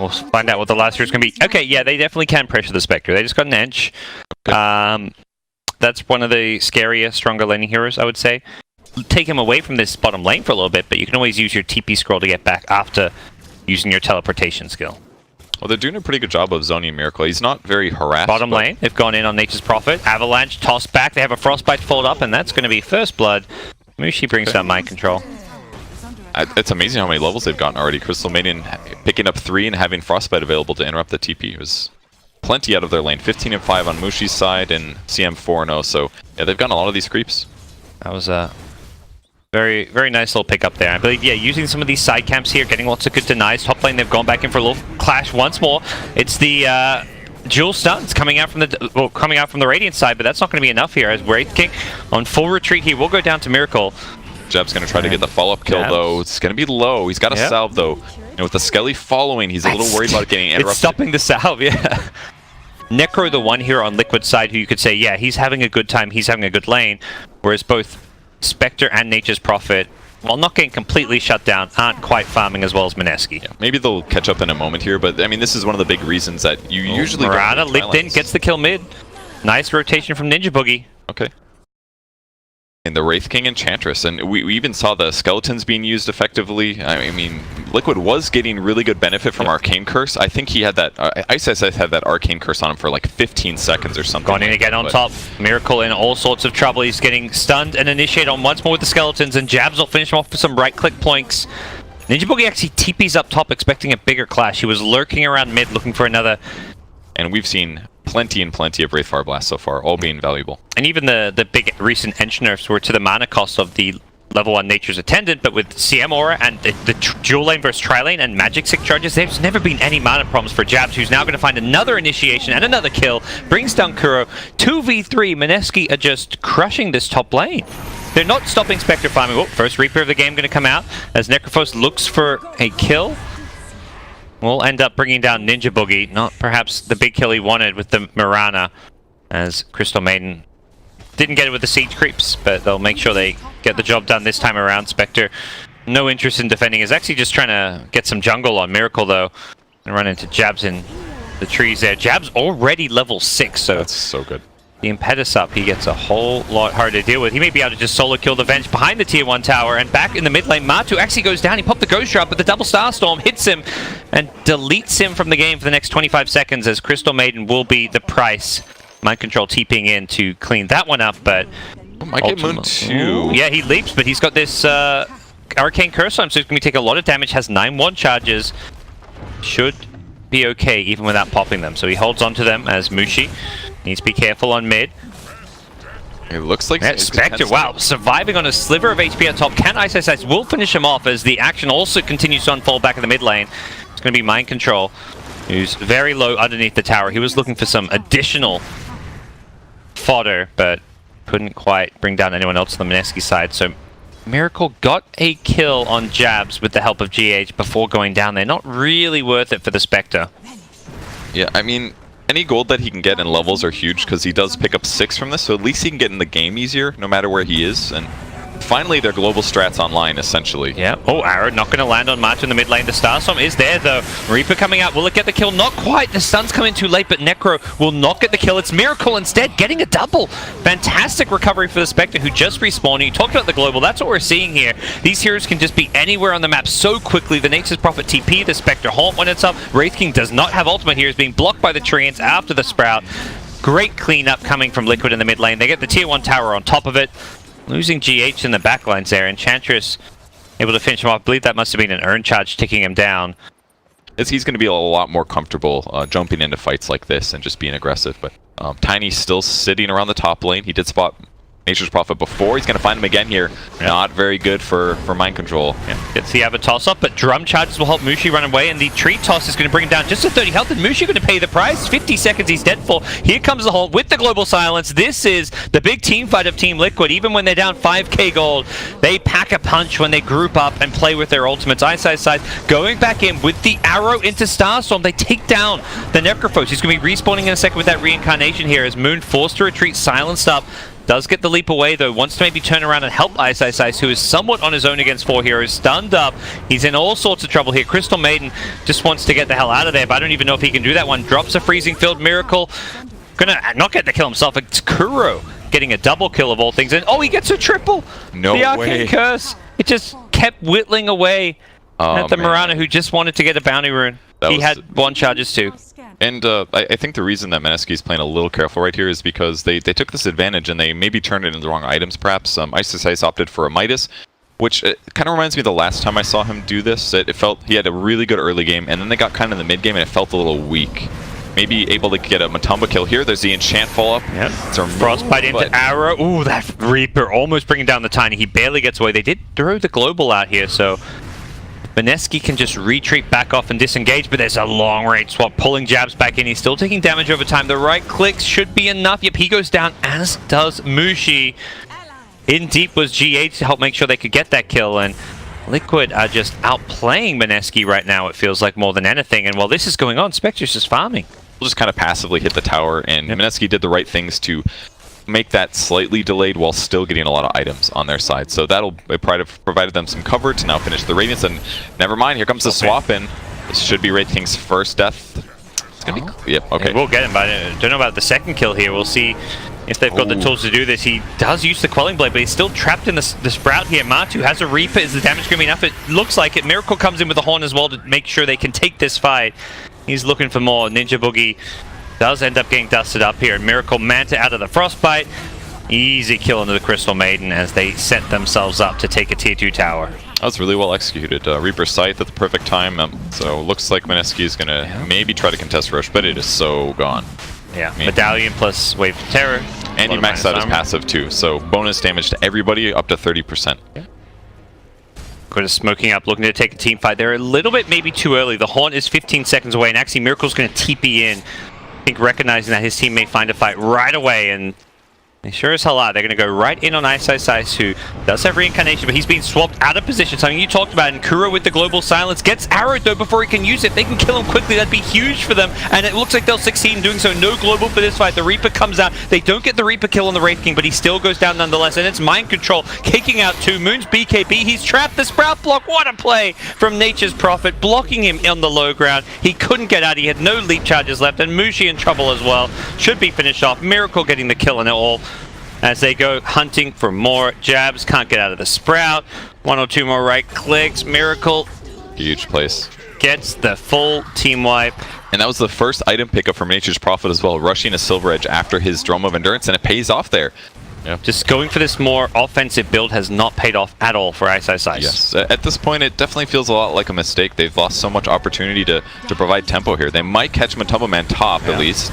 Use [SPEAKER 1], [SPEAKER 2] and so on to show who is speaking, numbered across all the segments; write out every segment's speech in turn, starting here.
[SPEAKER 1] We'll find out what the last year is going to be. Okay, yeah, they definitely can pressure the Spectre. They just got an edge. That's one of the scarier, stronger laning heroes, I would say. Take him away from this bottom lane for a little bit, but you can always use your TP scroll to get back after using your teleportation skill.
[SPEAKER 2] Well, they're doing a pretty good job of zoning Miracle. He's not very harassed.
[SPEAKER 1] Bottom lane, they've gone in on Nature's Prophet. Avalanche tossed back. They have a Frostbite fold up, and that's going to be first blood. Mushi brings down mind control.
[SPEAKER 2] It's amazing how many levels they've gotten already. Crystal Maiden picking up 3 and having Frostbite available to interrupt the TP. It was plenty out of their lane. 15 and 5 on Mushi's side and CM 4 and 0. So yeah, they've gotten a lot of these creeps.
[SPEAKER 1] That was a very, very nice little pick up there. I believe, yeah, using some of these side camps here, getting lots of good denies. Top lane, they've gone back in for a little clash once more. It's the dual stuns coming out from the Radiant side, but that's not going to be enough here as Wraith King on full retreat. He will go down to Miracle.
[SPEAKER 2] Jeb's going to try to get the follow-up kill, though. It's going to be low. He's got a salve, though. And with the Skelly following, he's a little worried about getting interrupted.
[SPEAKER 1] It's stopping the salve, yeah. Necro, the one here on Liquid side, who you could say, yeah, he's having a good time, he's having a good lane, whereas both Spectre and Nature's Prophet, while not getting completely shut down, aren't quite farming as well as Mineski.
[SPEAKER 2] Yeah, maybe they'll catch up in a moment here, but I mean, this is one of the big reasons that you usually
[SPEAKER 1] Mirana leaped in, gets the kill mid. Nice rotation from Ninja Boogie.
[SPEAKER 2] Okay. And the Wraith King Enchantress, and we even saw the skeletons being used effectively. I mean, Liquid was getting really good benefit from Arcane Curse. I think he had that, ISS had that Arcane Curse on him for like 15 seconds or something.
[SPEAKER 1] Gone in again on top. Miracle in all sorts of trouble. He's getting stunned and initiate on once more with the skeletons, and Jabs will finish him off with some right-click ploinks. Ninja Boogie actually TPs up top, expecting a bigger clash. He was lurking around mid, looking for another.
[SPEAKER 2] And we've seen plenty and plenty of Wraith Fire Blast so far, all being valuable.
[SPEAKER 1] And even the big recent Ench nerfs were to the mana cost of the level 1 Nature's Attendant, but with CM Aura and the dual lane versus tri-lane and Magic Stick charges, there's never been any mana problems for Jabs, who's now going to find another initiation and another kill, brings down Kuro. 2v3, Mineski are just crushing this top lane. They're not stopping Spectre farming. Oh, first Reaper of the game going to come out as Necrophos looks for a kill. We'll end up bringing down Ninja Boogie, not perhaps the big kill he wanted with the Mirana, as Crystal Maiden didn't get it with the siege creeps, but they'll make sure they get the job done this time around. Spectre, no interest in defending, is actually just trying to get some jungle on Miracle, though, and run into Jabs in the trees there. Jabs already level 6, so
[SPEAKER 2] that's so good.
[SPEAKER 1] The Impetus up, he gets a whole lot harder to deal with. He may be able to just solo kill the Venge behind the tier 1 tower, and back in the mid lane, Matu actually goes down. He popped the Ghost Drop, but the double Starstorm hits him and deletes him from the game for the next 25 seconds, as Crystal Maiden will be the price. Mind Control TPing in to clean that one up, but...
[SPEAKER 2] Oh, might get Moon too.
[SPEAKER 1] Yeah, he leaps, but he's got this Arcane Curse on him, so he's going to take a lot of damage, has 9-1 charges. Should be okay, even without popping them. So he holds on to them as Mushi. Needs to be careful on mid.
[SPEAKER 2] It looks like
[SPEAKER 1] Spectre, wow, surviving on a sliver of HP at top. Can ISS will finish him off as the action also continues to unfold back in the mid lane. It's going to be Mind Control, who's very low underneath the tower. He was looking for some additional fodder, but couldn't quite bring down anyone else on the Mineski side. So Miracle got a kill on Jabs with the help of GH before going down there. Not really worth it for the Spectre.
[SPEAKER 2] Yeah, I mean, any gold that he can get in levels are huge because he does pick up 6 from this, so at least he can get in the game easier no matter where he is. And finally, their global strat's online, essentially.
[SPEAKER 1] Yeah. Oh, arrow not going to land on Matu in the mid lane. The Starstorm is there, though. Reaper coming out. Will it get the kill? Not quite. The stun's coming too late, but Necro will not get the kill. It's Miracle instead, getting a double. Fantastic recovery for the Spectre, who just respawned. You talked about the global. That's what we're seeing here. These heroes can just be anywhere on the map so quickly. The Nature's Prophet TP, the Spectre haunt when it's up. Wraith King does not have ultimate here. He's being blocked by the Treants after the Sprout. Great cleanup coming from Liquid in the mid lane. They get the tier 1 tower on top of it. Losing GH in the backlines there. Enchantress able to finish him off. I believe that must have been an Urn Charge ticking him down.
[SPEAKER 2] He's going to be a lot more comfortable jumping into fights like this and just being aggressive. But Tiny's still sitting around the top lane. He did spot Nature's Prophet before. He's going to find him again here. Yeah. Not very good for Mind Control.
[SPEAKER 1] Yeah. Gets the Avid toss up, but Drum Charges will help Mushi run away, and the Tree Toss is going to bring him down just to 30 health, and Mushi going to pay the price. 50 seconds he's dead for. Here comes the hold with the Global Silence. This is the big team fight of Team Liquid. Even when they're down 5k gold, they pack a punch when they group up and play with their ultimates. Side going back in with the arrow into Starstorm. They take down the Necrophos. He's going to be respawning in a second with that reincarnation here as Moon forced to retreat, silenced up. Does get the leap away, though. Wants to maybe turn around and help Ice Ice Ice, who is somewhat on his own against 4 heroes. Stunned up. He's in all sorts of trouble here. Crystal Maiden just wants to get the hell out of there, but I don't even know if he can do that one. Drops a freezing field. Miracle gonna not get the kill himself. It's Kuro getting a double kill of all things. And oh, he gets a triple!
[SPEAKER 2] No
[SPEAKER 1] the
[SPEAKER 2] way.
[SPEAKER 1] Arcane Curse. It just kept whittling away at the Mirana, who just wanted to get a bounty rune. He had 1 charges too.
[SPEAKER 2] And I think the reason that Mineski is playing a little careful right here is because they took this advantage and they maybe turned it into the wrong items, perhaps. Ice Ice opted for a Midas, which kind of reminds me of the last time I saw him do this. It felt he had a really good early game, and then they got kind of in the mid game and it felt a little weak. Maybe able to get a Matumba kill here. There's the enchant follow-up.
[SPEAKER 1] Yep. Frostbite into arrow. Ooh, that Reaper almost bringing down the Tiny. He barely gets away. They did throw the global out here, so Mineski can just retreat back off and disengage, but there's a long-range swap, pulling jabs back in. He's still taking damage over time. The right clicks should be enough. Yep, he goes down, as does Mushi. In deep was GH to help make sure they could get that kill, and Liquid are just outplaying Mineski right now, it feels like, more than anything. And while this is going on, Spectre's just farming.
[SPEAKER 2] We'll just kind of passively hit the tower, and Mineski did the right things to make that slightly delayed while still getting a lot of items on their side. So that'll provided them some cover to now finish the Radiance, and never mind, here comes the swap in. This should be Wraith King's first death. It's gonna be, yep, okay.
[SPEAKER 1] Yeah, we'll get him, but I don't know about the second kill here. We'll see if they've got the tools to do this. He does use the Quelling Blade, but he's still trapped in the Sprout here. Matu has a Reaper. Is the damage going to be enough? It looks like it. Miracle comes in with the Horn as well to make sure they can take this fight. He's looking for more. Ninja Boogie does end up getting dusted up here. Miracle Manta out of the Frostbite. Easy kill into the Crystal Maiden as they set themselves up to take a tier 2 tower.
[SPEAKER 2] That was really well executed. Reaper Scythe at the perfect time. So looks like Mineski is going to maybe try to contest Rush, but it is so gone.
[SPEAKER 1] Yeah, Medallion plus Wave of Terror.
[SPEAKER 2] And you maxed out his passive too, so bonus damage to everybody up to 30%.
[SPEAKER 1] Yeah. Good as smoking up, looking to take a team fight. They're a little bit maybe too early. The Haunt is 15 seconds away, and actually Miracle's going to TP in. I think recognizing that his team may find a fight right away, and they sure as hell are. They're going to go right in on Ice Ice Ice, who does have reincarnation, but he's being swapped out of position. Something you talked about. And Kuro with the global silence gets arrowed though before he can use it. If they can kill him quickly, that'd be huge for them. And it looks like they'll succeed in doing so. No global for this fight. The Reaper comes out. They don't get the Reaper kill on the Wraith King, but he still goes down nonetheless. And it's Mind Control kicking out 2. Moon's BKB. He's trapped. The Sprout block. What a play from Nature's Prophet, blocking him on the low ground. He couldn't get out. He had no leap charges left. And Mushi in trouble as well. Should be finished off. Miracle getting the kill in it all, as they go hunting for more jabs. Can't get out of the Sprout. 1 or 2 more right clicks. Miracle.
[SPEAKER 2] Huge place.
[SPEAKER 1] Gets the full team wipe.
[SPEAKER 2] And that was the first item pickup from Nature's Prophet as well, rushing a Silver Edge after his Drum of Endurance, and it pays off there. Yeah.
[SPEAKER 1] Just going for this more offensive build has not paid off at all for Ice Ice Ice.
[SPEAKER 2] Yes, at this point it definitely feels a lot like a mistake. They've lost so much opportunity to provide tempo here. They might catch Matumba Man top at least.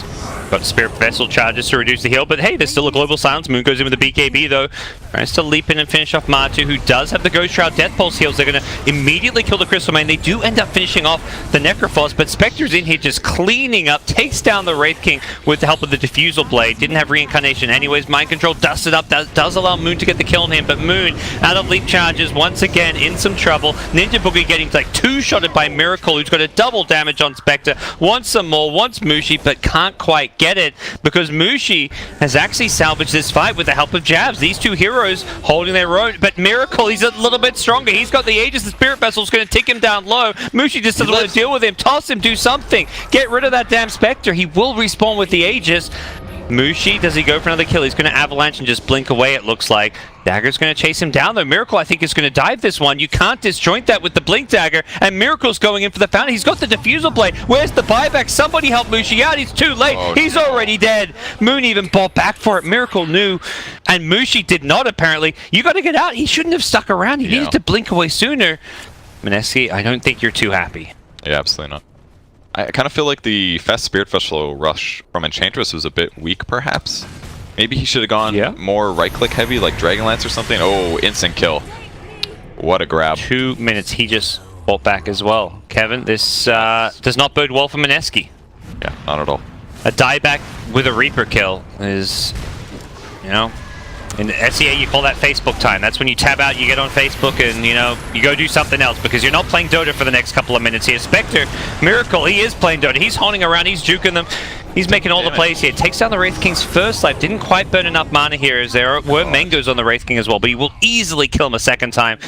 [SPEAKER 1] Got Spirit Vessel charges to reduce the heal, but hey, there's still a global silence. Moon goes in with the BKB though. Tries to leap in and finish off Matu, who does have the Ghost Shroud Death Pulse heals. They're going to immediately kill the Crystal Man. They do end up finishing off the Necrophos, but Spectre's in here just cleaning up, takes down the Wraith King with the help of the Diffusal Blade. Didn't have reincarnation anyways. Mind Control dusted up, does allow Moon to get the kill on him, but Moon out of leap charges once again in some trouble. Ninja Boogie getting like 2-shotted by Miracle, who's got a double damage on Spectre. Wants some more, wants Mushi, but can't quite get it because Mushi has actually salvaged this fight with the help of jabs. These 2 heroes holding their own, but Miracle, he's a little bit stronger. He's got the Aegis, the Spirit Vessel's going to tick him down low. Mushi just doesn't want to deal with him. Toss him, do something. Get rid of that damn Spectre. He will respawn with the Aegis. Mushi, does he go for another kill? He's going to avalanche and just blink away, it looks like. Dagger's going to chase him down, though. Miracle, I think, is going to dive this one. You can't disjoint that with the Blink Dagger, and Miracle's going in for the Fountain. He's got the Diffusal Blade. Where's the buyback? Somebody help Mushi out. He's too late. He's already dead. Moon even bought back for it. Miracle knew, and Mushi did not, apparently. You got to get out. He shouldn't have stuck around. He needed to blink away sooner. Mineski, I don't think you're too happy.
[SPEAKER 2] Yeah, absolutely not. I kind of feel like the fast Spirit Vessel rush from Enchantress was a bit weak, perhaps. Maybe he should have gone more right-click heavy, like Dragonlance or something. Oh, instant kill. What a grab. 2 minutes.
[SPEAKER 1] He just bought back as well. Kevin, this does not bode well for Mineski.
[SPEAKER 2] Yeah, not at all.
[SPEAKER 1] A dieback with a Reaper kill is, you know, in SEA you call that Facebook time. That's when you tab out, you get on Facebook, and you know, you go do something else because you're not playing Dota for the next couple of minutes here. Spectre, Miracle, he is playing Dota. He's honing around, he's juking them. He's making all the plays here. Takes down the Wraith King's first life. Didn't quite burn enough mana here as there were mangoes on the Wraith King as well, but he will easily kill him a second time.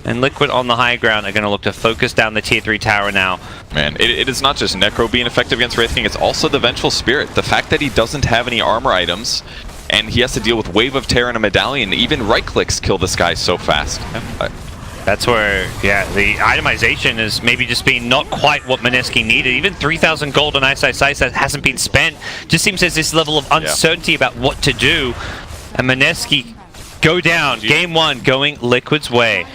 [SPEAKER 1] And Liquid on the high ground are going to look to focus down the tier 3 tower now.
[SPEAKER 2] Man, it is not just Necro being effective against Wraith King, it's also the Vengeful Spirit. The fact that he doesn't have any armor items, and he has to deal with Wave of Terror and a Medallion. Even right clicks kill this guy so fast.
[SPEAKER 1] That's where, yeah, the itemization is maybe just being not quite what Mineski needed. Even 3,000 gold on Ice Ice Ice that hasn't been spent. Just seems there's this level of uncertainty about what to do. And Mineski go down. Game 1 going Liquid's way.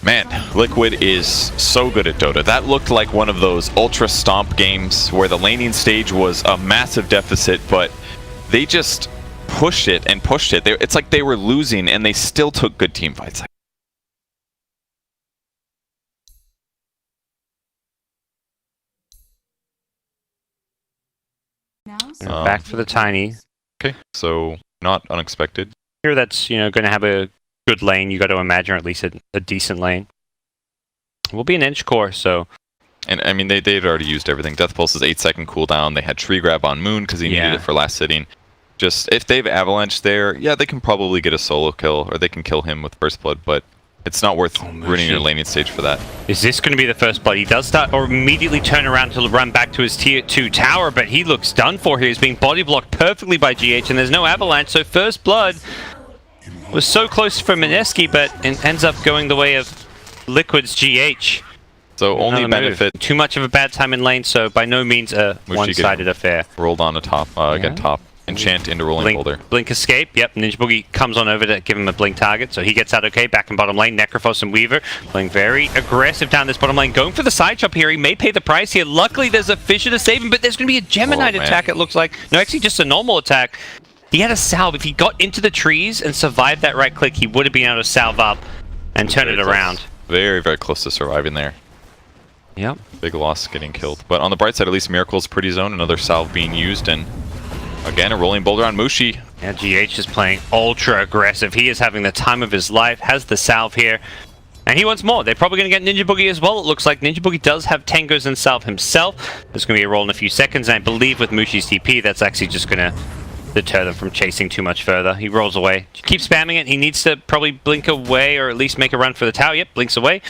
[SPEAKER 2] Man, Liquid is so good at Dota. That looked like one of those ultra stomp games where the laning stage was a massive deficit, but they just pushed it and pushed it. It's like they were losing and they still took good team fights.
[SPEAKER 1] Back for the Tiny.
[SPEAKER 2] Okay, so not unexpected.
[SPEAKER 1] Here that's, you know, going to have a good lane. You got to imagine, or at least a decent lane. Will be an inch core, so.
[SPEAKER 2] And I mean, they'd already used everything. Death Pulse's 8-second cooldown. They had Tree Grab on Moon because he needed it for last sitting. Just if they've Avalanche there, yeah, they can probably get a solo kill, or they can kill him with First Blood, but it's not worth ruining your laning stage for that.
[SPEAKER 1] Is this going to be the first blood? He does start, or immediately turn around to run back to his tier 2 tower, but he looks done for here. He's being body blocked perfectly by GH, and there's no Avalanche, so first blood was so close for Mineski, but it ends up going the way of Liquid's GH.
[SPEAKER 2] So only benefit.
[SPEAKER 1] Too much of a bad time in lane, so by no means a one-sided affair.
[SPEAKER 2] Rolled on a top, again top. Enchant into Rolling Boulder.
[SPEAKER 1] Blink escape, yep. Ninja Boogie comes on over to give him a blink target, so he gets out okay. Back in bottom lane, Necrophos and Weaver playing very aggressive down this bottom lane. Going for the side chop here, he may pay the price here. Luckily there's a Fissure to save him, but there's going to be a Geminite attack it looks like. No, actually just a normal attack. He had a salve. If he got into the trees and survived that right click, he would have been able to salve up and turn it around.
[SPEAKER 2] Very, very close to surviving there.
[SPEAKER 1] Yep.
[SPEAKER 2] Big loss getting killed. But on the bright side, at least Miracle's pretty zone. Another salve being used, and again, a Rolling Boulder on Mushi.
[SPEAKER 1] Yeah, GH is playing ultra aggressive. He is having the time of his life. Has the salve here. And he wants more. They're probably going to get Ninja Boogie as well. It looks like Ninja Boogie does have Tengos and salve himself. There's going to be a roll in a few seconds. And I believe with Mushi's TP, that's actually just going to deter them from chasing too much further. He rolls away. Keep spamming it. He needs to probably blink away or at least make a run for the tower. Yep, blinks away.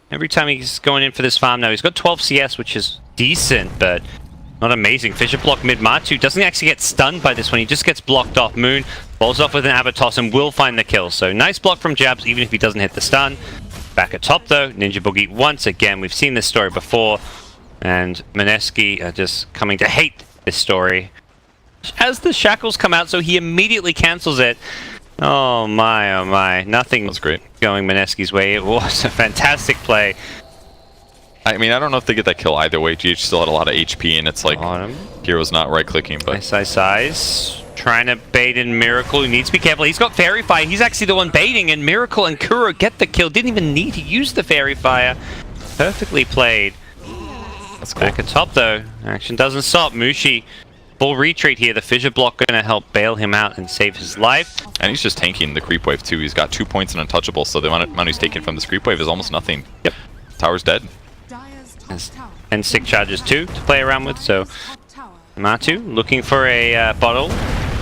[SPEAKER 1] Every time he's going in for this farm now, he's got 12 CS, which is decent, but not amazing. Fissure block mid Matu doesn't actually get stunned by this one. He just gets blocked off. Moon falls off with an Abatos and will find the kill. So nice block from Jabs, even if he doesn't hit the stun. Back at top though, Ninja Boogie once again. We've seen this story before, and Mineski are just coming to hate this story. As the shackles come out, so he immediately cancels it. Oh my, nothing
[SPEAKER 2] was great
[SPEAKER 1] going Mineski's way. It was a fantastic play.
[SPEAKER 2] I mean, I don't know if they get that kill either way. GH still had a lot of HP, and it's like Hero's not right-clicking, but... Nice.
[SPEAKER 1] Trying to bait in Miracle. He needs to be careful. He's got Fairy Fire. He's actually the one baiting, and Miracle and Kuro get the kill. Didn't even need to use the Fairy Fire. Perfectly played.
[SPEAKER 2] That's cool.
[SPEAKER 1] Back at top, though. Action doesn't stop. Mushi, full retreat here. The Fissure block going to help bail him out and save his life.
[SPEAKER 2] And he's just tanking the creep wave, too. He's got 2 points and untouchable, so the amount he's taken from this creep wave is almost nothing.
[SPEAKER 1] Yep.
[SPEAKER 2] Tower's dead.
[SPEAKER 1] And stick charges too to play around with, so Matu looking for a bottle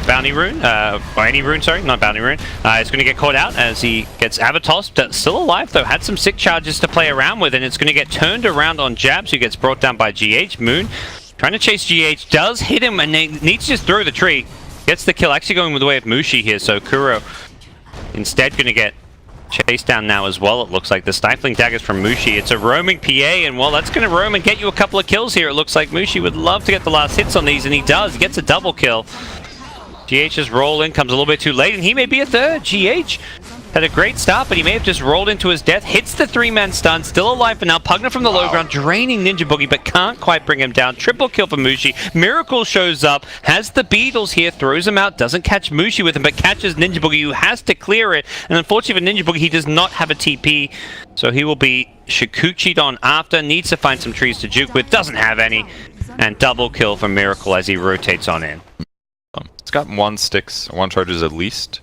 [SPEAKER 1] bounty rune, or any rune, sorry, not bounty rune. It's going to get caught out as he gets Abatos, still alive though, had some sick charges to play around with, and it's going to get turned around on Jabs, who gets brought down by GH. Moon trying to chase GH, does hit him, and needs to just throw the tree. Gets the kill, actually going with the way of Mushi here, so Kuro instead going to get chased down now as well. It looks like the Stifling Daggers from Mushi. It's a roaming PA, and well, that's going to roam and get you a couple of kills here. It looks like Mushi would love to get the last hits on these, and he does. He gets a double kill. GH's roll in comes a little bit too late, and he may be a third. GH had a great start, but he may have just rolled into his death. Hits the 3-man stun, still alive for now. Pugna from the low ground, draining Ninja Boogie, but can't quite bring him down. Triple kill for Mushi. Miracle shows up, has the Beetles here, throws him out, doesn't catch Mushi with him, but catches Ninja Boogie, who has to clear it. And unfortunately for Ninja Boogie, he does not have a TP, so he will be Shikuchi'd on after. Needs to find some trees to juke with, doesn't have any. And double kill for Miracle as he rotates on in.
[SPEAKER 2] It's got 1 sticks, 1 charges at least.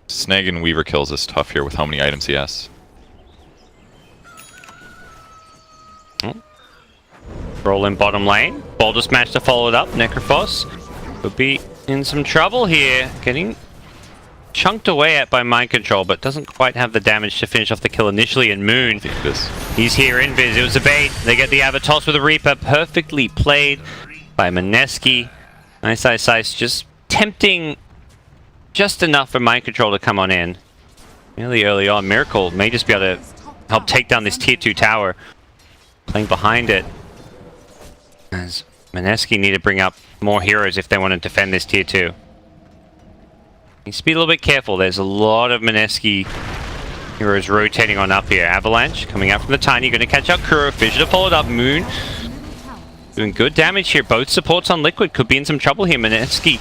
[SPEAKER 2] Snag and Weaver kills is tough here with how many items he has.
[SPEAKER 1] Roll in bottom lane. Boulder Smash to follow it up. Necrophos could be in some trouble here. Getting chunked away at by mind control, but doesn't quite have the damage to finish off the kill initially. And Moon, he's here. Invis, it was a bait. They get the Avatos with a Reaper. Perfectly played by Mineski. Nice Ice, just tempting just enough for mind control to come on in. Really early on. Miracle may just be able to help take down this tier 2 tower. Playing behind it. As Mineski need to bring up more heroes if they want to defend this tier 2. Needs to be a little bit careful. There's a lot of Mineski heroes rotating on up here. Avalanche coming out from the Tiny. Going to catch out Kuro. Fissure to follow it up. Moon doing good damage here. Both supports on Liquid could be in some trouble here. Mineski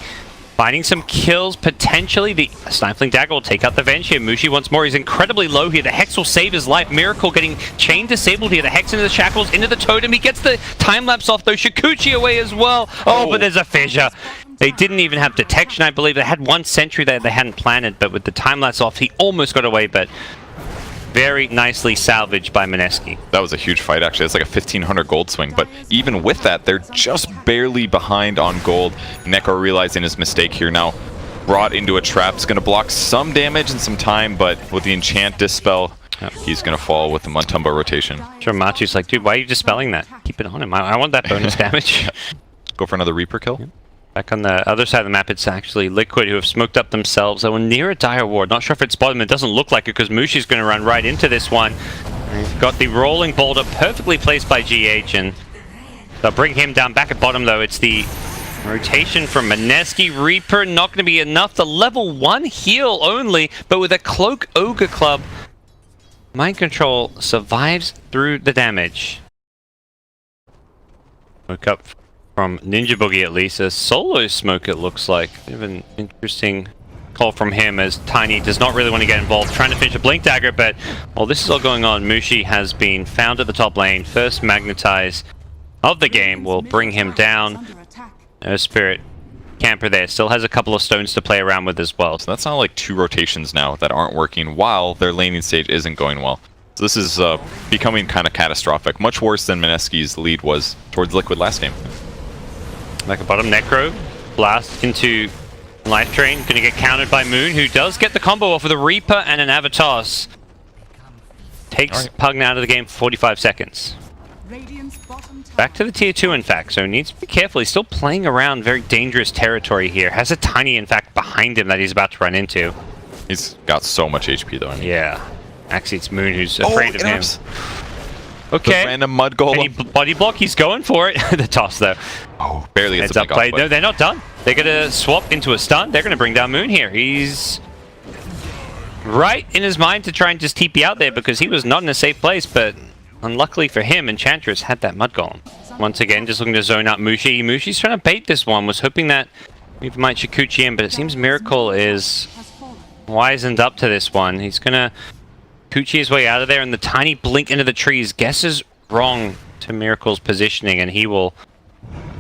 [SPEAKER 1] finding some kills, potentially. The Stifling Dagger will take out the Venge here. Mushi once more. He's incredibly low here. The Hex will save his life. Miracle getting chain disabled here. The Hex into the Shackles, into the Totem. He gets the time-lapse off, though. Shikuchi away as well. Oh, but there's a Fissure. They didn't even have detection, I believe. They had one sentry that they hadn't planted, but with the time-lapse off, he almost got away, but very nicely salvaged by Mineski.
[SPEAKER 2] That was a huge fight, actually. It's like a 1,500 gold swing, but even with that, they're just barely behind on gold. Neko realizing his mistake here now. Brought into a trap. It's going to block some damage and some time, but with the Enchant Dispel, he's going to fall with the Mutombo rotation.
[SPEAKER 1] Sure, Machu's like, dude, why are you dispelling that? Keep it on him. I want that bonus damage.
[SPEAKER 2] Go for another Reaper kill.
[SPEAKER 1] Yep. Back on the other side of the map, it's actually Liquid who have smoked up themselves. They were near a Dire Ward. Not sure if it spotted them. It doesn't look like it because Mushi's going to run right into this one. They've got the Rolling Boulder perfectly placed by GH, and they'll bring him down. Back at bottom, though, it's the rotation from Mineski. Reaper not going to be enough. The level 1 heal only, but with a Cloak Ogre Club, Mind Control survives through the damage. Look up from Ninja Boogie, at least. A solo smoke, it looks like. Bit of an interesting call from him, as Tiny does not really want to get involved. Trying to finish a Blink Dagger, but while this is all going on, Mushi has been found at the top lane. First Magnetize of the game will bring him down. Spirit Camper there still has a couple of stones to play around with as well.
[SPEAKER 2] So that's not like 2 rotations now that aren't working while their laning stage isn't going well. So this is becoming kind of catastrophic. Much worse than Mineski's lead was towards Liquid last game.
[SPEAKER 1] Back at bottom, Necro blast into Life Drain. Going to get countered by Moon, who does get the combo off with a Reaper and an Avatos. Takes Pugna out of the game for 45 seconds. Back to the tier 2, in fact, so needs to be careful. He's still playing around very dangerous territory here. Has a Tiny, in fact, behind him that he's about to run into.
[SPEAKER 2] He's got so much HP, though. I mean.
[SPEAKER 1] Yeah. Actually, it's Moon who's afraid of him.
[SPEAKER 2] Okay. The random mud golem.
[SPEAKER 1] Any body block, he's going for it. The toss, though.
[SPEAKER 2] Oh, barely gets
[SPEAKER 1] up play. No, they're not done. They're going to swap into a stun. They're going to bring down Moon here. He's right in his mind to try and just TP out there because he was not in a safe place, but unluckily for him, Enchantress had that mud golem. Once again, just looking to zone out Mushi. Mushi's trying to bait this one. Was hoping that we might Shikuchi in, but it seems Miracle is wizened up to this one. He's going to Kuchi his way out of there, and the Tiny blink into the trees guesses wrong to Miracle's positioning, and he will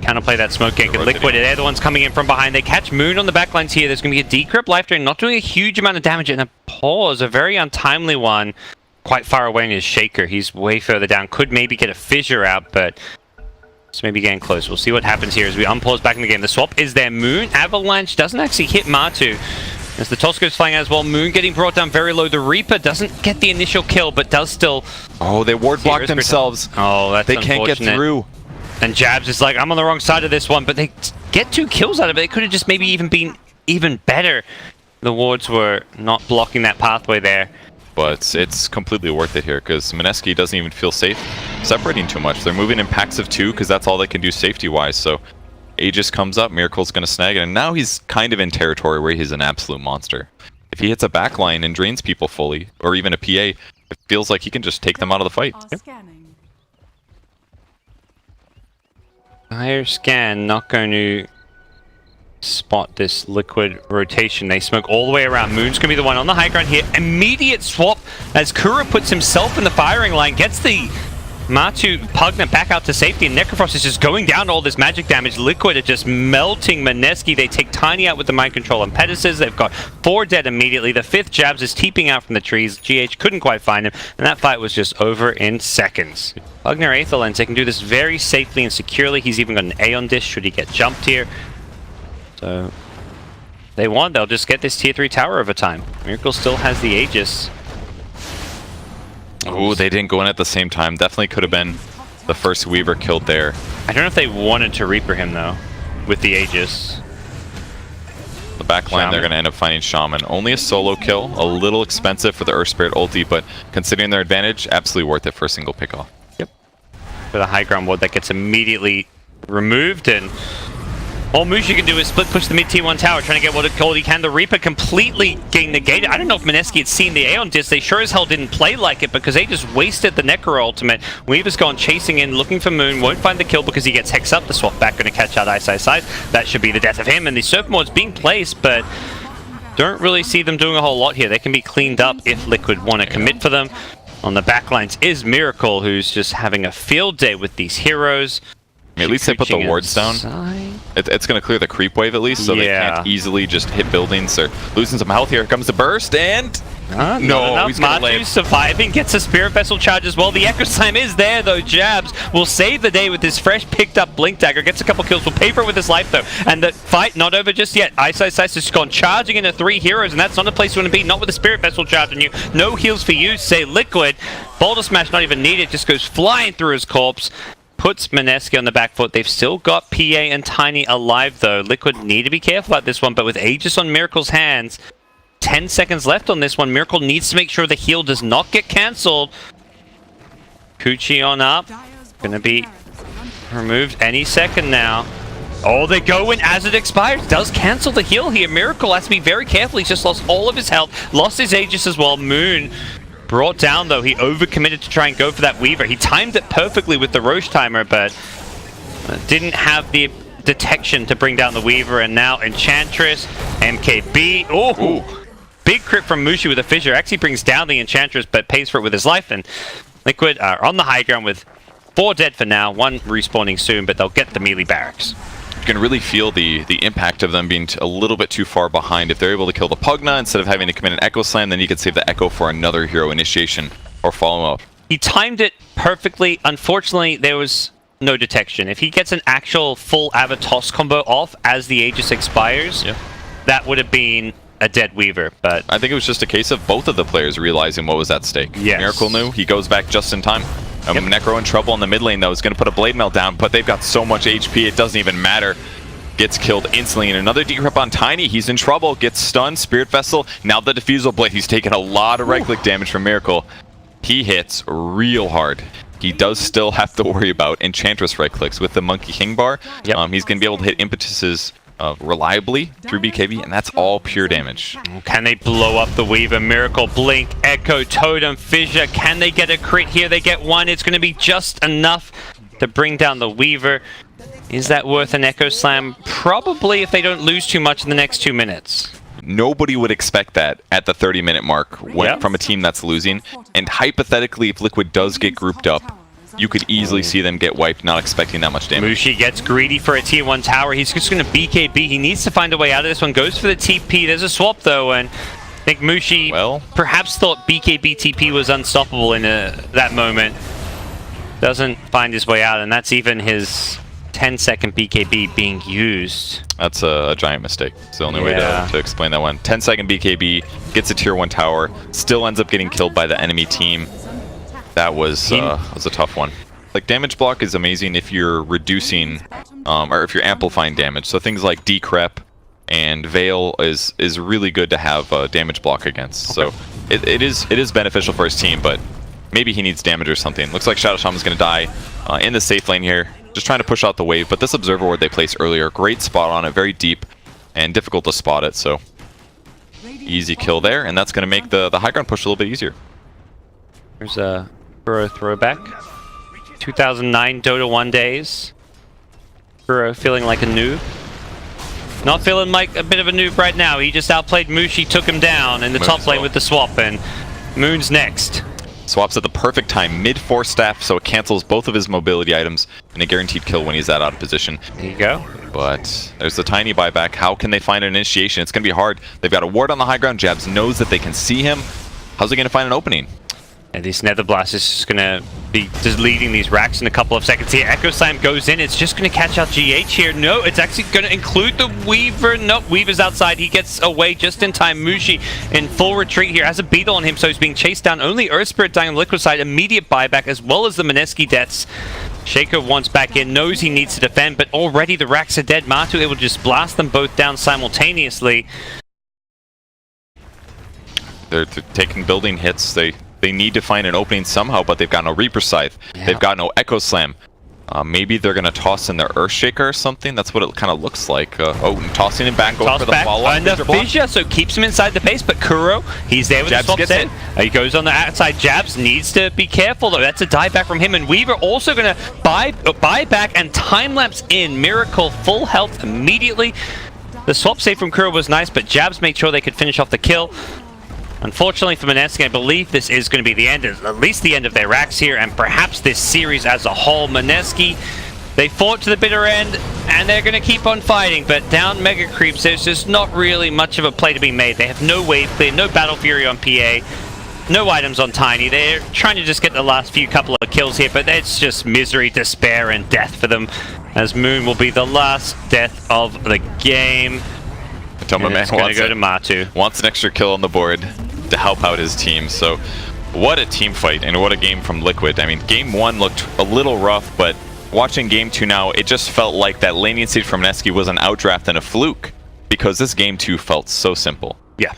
[SPEAKER 1] counterplay that smoke gank. And Liquid, they're the ones coming in from behind. They catch Moon on the backlines here. There's going to be a decrypt Life Drain, not doing a huge amount of damage, and a pause, a very untimely one, quite far away in his Shaker. He's way further down. Could maybe get a Fissure out, but it's maybe getting close. We'll see what happens here as we unpause back in the game. The swap is there. Moon, Avalanche doesn't actually hit Matu. As the toss goes flying as well, Moon getting brought down very low. The Reaper doesn't get the initial kill, but does still...
[SPEAKER 2] Oh, they ward blocked themselves.
[SPEAKER 1] Oh, that's
[SPEAKER 2] unfortunate. They can't get through.
[SPEAKER 1] And Jabs is like, I'm on the wrong side of this one, but they get 2 kills out of it. It could have just maybe even been even better. The wards were not blocking that pathway there.
[SPEAKER 2] But it's completely worth it here, because Mineski doesn't even feel safe separating too much. They're moving in packs of 2, because that's all they can do safety-wise, so... Aegis comes up, Miracle's going to snag it, and now he's kind of in territory where he's an absolute monster. If he hits a backline and drains people fully, or even a PA, it feels like he can just take them out of the fight.
[SPEAKER 1] Higher scan, not going to spot this Liquid rotation. They smoke all the way around. Moon's going to be the one on the high ground here. Immediate swap as Kura puts himself in the firing line, gets the Matu Pugna back out to safety, and Necrofrost is just going down all this magic damage. Liquid are just melting Mineski. They take Tiny out with the mind control and Pedicles. They've got 4 dead immediately. The 5th Jabs is teeping out from the trees. GH couldn't quite find him, and that fight was just over in seconds. Pugna Aetherlens, they can do this very safely and securely. He's even got an Aeon Dish should he get jumped here. So if they want, they'll just get this tier 3 tower over time. Miracle still has the Aegis.
[SPEAKER 2] Oh, they didn't go in at the same time. Definitely could have been the first Weaver killed there.
[SPEAKER 1] I don't know if they wanted to Reaper him, though, with the Aegis.
[SPEAKER 2] The back line, they're going to end up finding Shaman. Only a solo kill, a little expensive for the Earth Spirit ulti, but considering their advantage, absolutely worth it for a single pickoff.
[SPEAKER 1] Yep. For the high ground ward that gets immediately removed, and all Mushi can do is split push the mid tier 1 tower, trying to get what he can. The Reaper completely getting negated. I don't know if Mineski had seen the Aeon Disc. They sure as hell didn't play like it because they just wasted the Necro ultimate. Weaver's gone chasing in, looking for Moon, won't find the kill because he gets Hex up. The swap back going to catch out Ice. That should be the death of him. And the Surf Ward's being placed, but don't really see them doing a whole lot here. They can be cleaned up if Liquid want to commit for them. On the backlines is Miracle, who's just having a field day with these heroes.
[SPEAKER 2] I mean, at least they put the wards down. It's going to clear the creep wave at least, so they can't easily just hit buildings. They're losing some health. Here comes the burst, and no, he's going to live.
[SPEAKER 1] Surviving, gets a Spirit Vessel charge as well. The Echo Slam is there, though. Jabs will save the day with this fresh picked up Blink Dagger. Gets a couple kills, will pay for it with his life, though. And the fight not over just yet. Ice has gone charging into 3 heroes, and that's not a place you want to be. Not with the Spirit Vessel charge on you. No heals for you, say Liquid. Boulder Smash not even needed, just goes flying through his corpse. Puts Mineski on the back foot. They've still got PA and Tiny alive, though. Liquid need to be careful about this one, but with Aegis on Miracle's hands, 10 seconds left on this one. Miracle needs to make sure the heal does not get cancelled. Kuchi on up. Gonna be removed any second now. Oh, they go in as it expires. Does cancel the heal here. Miracle has to be very careful. He's just lost all of his health. Lost his Aegis as well. Moon brought down, though. He overcommitted to try and go for that Weaver. He timed it perfectly with the Roche timer, but didn't have the detection to bring down the Weaver. And now Enchantress, MKB. Oh, big crit from Mushi with a fissure. Actually brings down the Enchantress, but pays for it with his life. And Liquid are on the high ground with 4 dead for now. 1 respawning soon, but they'll get the melee barracks.
[SPEAKER 2] You can really feel the impact of them being a little bit too far behind. If they're able to kill the Pugna instead of having to commit an Echo Slam, then you could save the Echo for another hero initiation or follow-up.
[SPEAKER 1] He timed it perfectly. Unfortunately, there was no detection. If he gets an actual full Avatos combo off as the Aegis expires, that would have been a dead Weaver. But
[SPEAKER 2] I think it was just a case of both of the players realizing what was at stake.
[SPEAKER 1] Yes.
[SPEAKER 2] Miracle knew. He goes back just in time. Necro in trouble in the mid lane, though, is going to put a Blade Mail down, but they've got so much HP, it doesn't even matter. Gets killed instantly, and another decrypt on Tiny. He's in trouble, gets stunned, Spirit Vessel. Now the Diffusal Blade. He's taken a lot of right-click damage from Miracle. He hits real hard. He does still have to worry about Enchantress right-clicks with the Monkey King bar. He's going to be able to hit Impetuses reliably through BKB, and that's all pure damage.
[SPEAKER 1] Can they blow up the Weaver? Miracle, Blink, Echo, Totem, Fissure. Can they get a crit here? They get 1. It's going to be just enough to bring down the Weaver. Is that worth an Echo Slam? Probably, if they don't lose too much in the next 2 minutes.
[SPEAKER 2] Nobody would expect that at the 30-minute mark from a team that's losing. And hypothetically, if Liquid does get grouped up, you could easily see them get wiped, not expecting that much damage.
[SPEAKER 1] Mushi gets greedy for a tier 1 tower. He's just going to BKB. He needs to find a way out of this one. Goes for the TP. There's a swap, though, and I think Mushi perhaps thought BKB TP was unstoppable in that moment. Doesn't find his way out, and that's even his 10-second BKB being used.
[SPEAKER 2] That's a giant mistake. It's the only way to explain that one. 10-second BKB, gets a tier 1 tower, still ends up getting killed by the enemy team. That was a tough one. Like, damage block is amazing if you're reducing, or if you're amplifying damage. So things like Decrep and Veil is really good to have damage block against. So it is beneficial for his team, but maybe he needs damage or something. Looks like Shadow Shaman's going to die in the safe lane here. Just trying to push out the wave, but this Observer Ward they placed earlier, great spot on it, very deep and difficult to spot it. So easy kill there, and that's going to make the high ground push a little bit easier.
[SPEAKER 1] There's a Burrow throwback. 2009 Dota 1 days. Burrow feeling like a noob. Not feeling like a bit of a noob right now. He just outplayed Mushi, took him down in the top lane with the swap, and Moon's next.
[SPEAKER 2] Swaps at the perfect time, mid-4 staff, so it cancels both of his mobility items, and a guaranteed kill when he's that out of position.
[SPEAKER 1] There you go.
[SPEAKER 2] But there's the tiny buyback. How can they find an initiation? It's going to be hard. They've got a ward on the high ground. Jabs knows that they can see him. How's he going to find an opening?
[SPEAKER 1] And this Nether Blast is just going to be just leading these racks in a couple of seconds here. Echo Slam goes in. It's just going to catch out GH here. No, it's actually going to include the Weaver. Nope, Weaver's outside. He gets away just in time. Mushi in full retreat here. Has a beetle on him, so he's being chased down. Only Earth Spirit dying on the Liquid side. Immediate buyback, as well as the Mineski deaths. Shaker wants back in, knows he needs to defend, but already the racks are dead. Matu able to just blast them both down simultaneously.
[SPEAKER 2] They're taking building hits. They need to find an opening somehow, but they've got no Reaper Scythe. Yeah. They've got no Echo Slam. Maybe they're going to toss in their Earthshaker or something. That's what it kind of looks like. Tossing him back, going for the follow-up.
[SPEAKER 1] And the Fissure, so keeps him inside the base, but Kuro, he's there with
[SPEAKER 2] Jabs
[SPEAKER 1] the swap set. He goes on the outside. Jabs needs to be careful, though. That's a dive back from him. And Weaver also going to buy back and time-lapse in. Miracle, full health immediately. The swap save from Kuro was nice, but Jabs made sure they could finish off the kill. Unfortunately for Mineski, I believe this is going to be the end, at least the end of their racks here, and perhaps this series as a whole. Mineski, they fought to the bitter end, and they're going to keep on fighting, but down Mega Creeps, there's just not really much of a play to be made. They have no wave clear, no Battle Fury on PA, no items on Tiny. They're trying to just get the last couple of kills here, but it's just misery, despair, and death for them, as Moon will be the last death of the game.
[SPEAKER 2] Toma Man
[SPEAKER 1] going to go to Matu.
[SPEAKER 2] Wants an extra kill on the board to help out his team. So what a team fight and what a game from Liquid. I mean, game 1 looked a little rough, but watching game 2 now, it just felt like that laning stage from Mineski was an outdraft and a fluke, because this game 2 felt so simple.
[SPEAKER 1] Yeah.